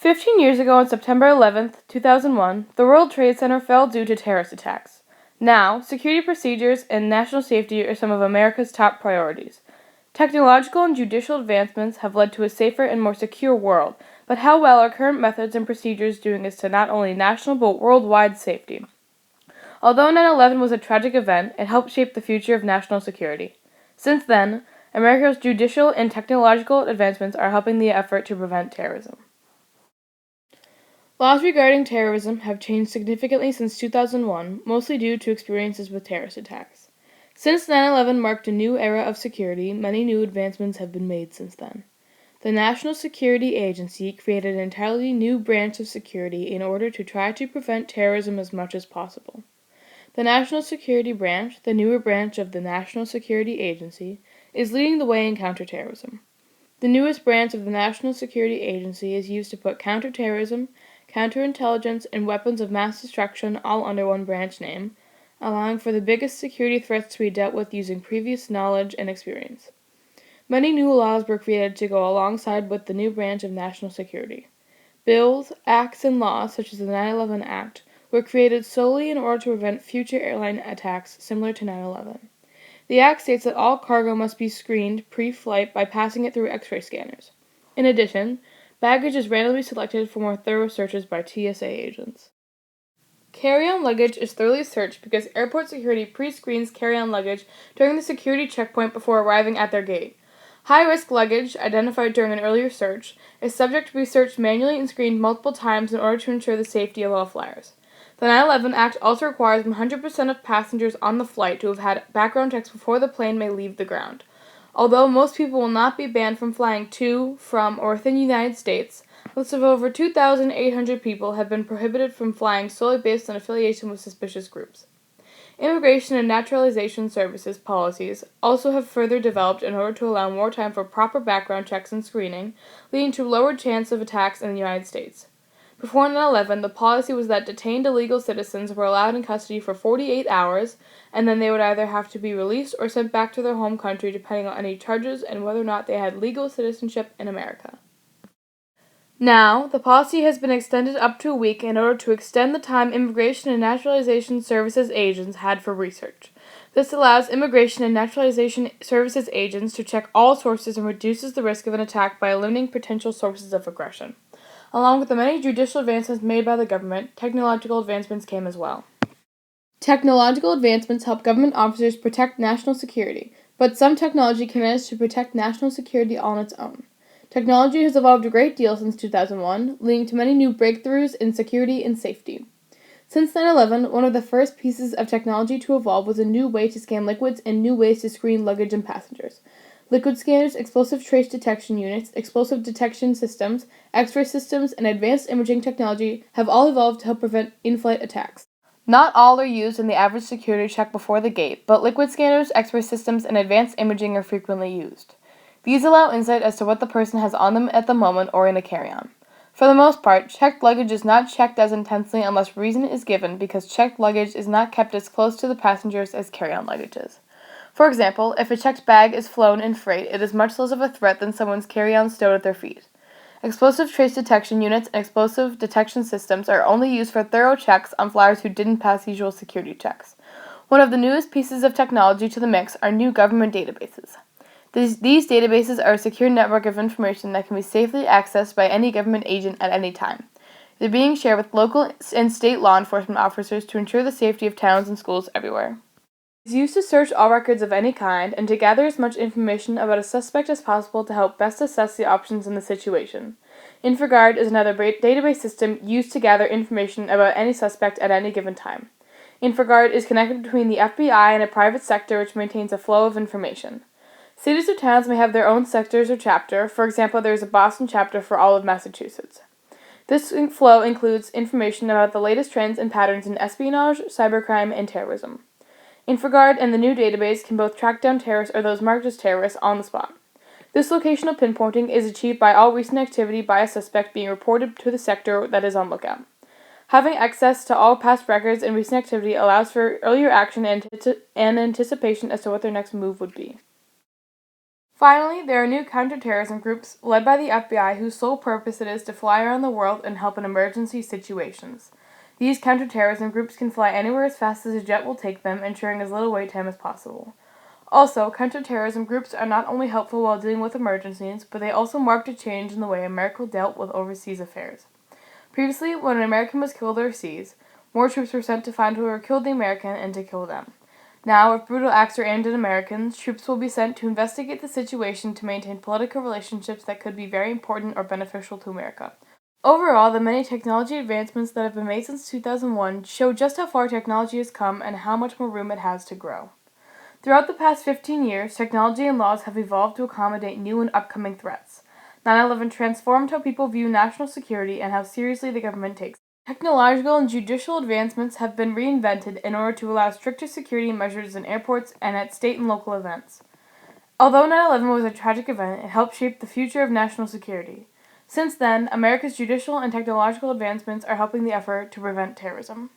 15 years ago on September 11th, 2001, the World Trade Center fell due to terrorist attacks. Now, security procedures and national safety are some of America's top priorities. Technological and judicial advancements have led to a safer and more secure world, but how well are current methods and procedures doing us to not only national but worldwide safety? Although 9/11 was a tragic event, it helped shape the future of national security. Since then, America's judicial and technological advancements are helping the effort to prevent terrorism. Laws regarding terrorism have changed significantly since 2001, mostly due to experiences with terrorist attacks. Since 9/11 marked a new era of security, many new advancements have been made since then. The National Security Agency created an entirely new branch of security in order to try to prevent terrorism as much as possible. The National Security Branch, the newer branch of the National Security Agency, is leading the way in counterterrorism. The newest branch of the National Security Agency is used to put counterterrorism, counterintelligence, and weapons of mass destruction all under one branch name, allowing for the biggest security threats to be dealt with using previous knowledge and experience. Many new laws were created to go alongside with the new branch of national security. Bills, acts, and laws, such as the 9/11 Act, were created solely in order to prevent future airline attacks similar to 9/11. The Act states that all cargo must be screened pre-flight by passing it through X-ray scanners. In addition, baggage is randomly selected for more thorough searches by TSA agents. Carry-on luggage is thoroughly searched because airport security pre-screens carry-on luggage during the security checkpoint before arriving at their gate. High-risk luggage, identified during an earlier search, is subject to be searched manually and screened multiple times in order to ensure the safety of all flyers. The 9/11 Act also requires 100% of passengers on the flight to have had background checks before the plane may leave the ground. Although most people will not be banned from flying to, from, or within the United States, lists of over 2,800 people have been prohibited from flying solely based on affiliation with suspicious groups. Immigration and Naturalization Services policies also have further developed in order to allow more time for proper background checks and screening, leading to lower chance of attacks in the United States. Before 9/11, the policy was that detained illegal citizens were allowed in custody for 48 hours, and then they would either have to be released or sent back to their home country depending on any charges and whether or not they had legal citizenship in America. Now, the policy has been extended up to a week in order to extend the time Immigration and Naturalization Services agents had for research. This allows Immigration and Naturalization Services agents to check all sources and reduces the risk of an attack by eliminating potential sources of aggression. Along with the many judicial advancements made by the government, technological advancements came as well. Technological advancements help government officers protect national security, but some technology can manage to protect national security on its own. Technology has evolved a great deal since 2001, leading to many new breakthroughs in security and safety. Since 9/11, one of the first pieces of technology to evolve was a new way to scan liquids and new ways to screen luggage and passengers. Liquid scanners, explosive trace detection units, explosive detection systems, X-ray systems, and advanced imaging technology have all evolved to help prevent in-flight attacks. Not all are used in the average security check before the gate, but liquid scanners, X-ray systems, and advanced imaging are frequently used. These allow insight as to what the person has on them at the moment or in a carry-on. For the most part, checked luggage is not checked as intensely unless reason is given because checked luggage is not kept as close to the passengers as carry-on luggage is. For example, if a checked bag is flown in freight, it is much less of a threat than someone's carry-on stowed at their feet. Explosive trace detection units and explosive detection systems are only used for thorough checks on flyers who didn't pass usual security checks. One of the newest pieces of technology to the mix are new government databases. These databases are a secure network of information that can be safely accessed by any government agent at any time. They're being shared with local and state law enforcement officers to ensure the safety of towns and schools everywhere. It is used to search all records of any kind and to gather as much information about a suspect as possible to help best assess the options in the situation. InfraGard is another database system used to gather information about any suspect at any given time. InfraGard is connected between the FBI and a private sector which maintains a flow of information. Cities or towns may have their own sectors or chapter. For example, there is a Boston chapter for all of Massachusetts. This flow includes information about the latest trends and patterns in espionage, cybercrime, and terrorism. InfraGard and the new database can both track down terrorists or those marked as terrorists on the spot. This locational pinpointing is achieved by all recent activity by a suspect being reported to the sector that is on lookout. Having access to all past records and recent activity allows for earlier action and anticipation as to what their next move would be. Finally, there are new counterterrorism groups led by the FBI whose sole purpose it is to fly around the world and help in emergency situations. These counterterrorism groups can fly anywhere as fast as a jet will take them, ensuring as little wait time as possible. Also, counterterrorism groups are not only helpful while dealing with emergencies, but they also marked a change in the way America dealt with overseas affairs. Previously, when an American was killed overseas, more troops were sent to find whoever killed the American and to kill them. Now, if brutal acts are aimed at Americans, troops will be sent to investigate the situation to maintain political relationships that could be very important or beneficial to America. Overall, the many technology advancements that have been made since 2001 show just how far technology has come and how much more room it has to grow. Throughout the past 15 years, technology and laws have evolved to accommodate new and upcoming threats. 9/11 transformed how people view national security and how seriously the government takes it. Technological and judicial advancements have been reinvented in order to allow stricter security measures in airports and at state and local events. Although 9/11 was a tragic event, it helped shape the future of national security. Since then, America's judicial and technological advancements are helping the effort to prevent terrorism.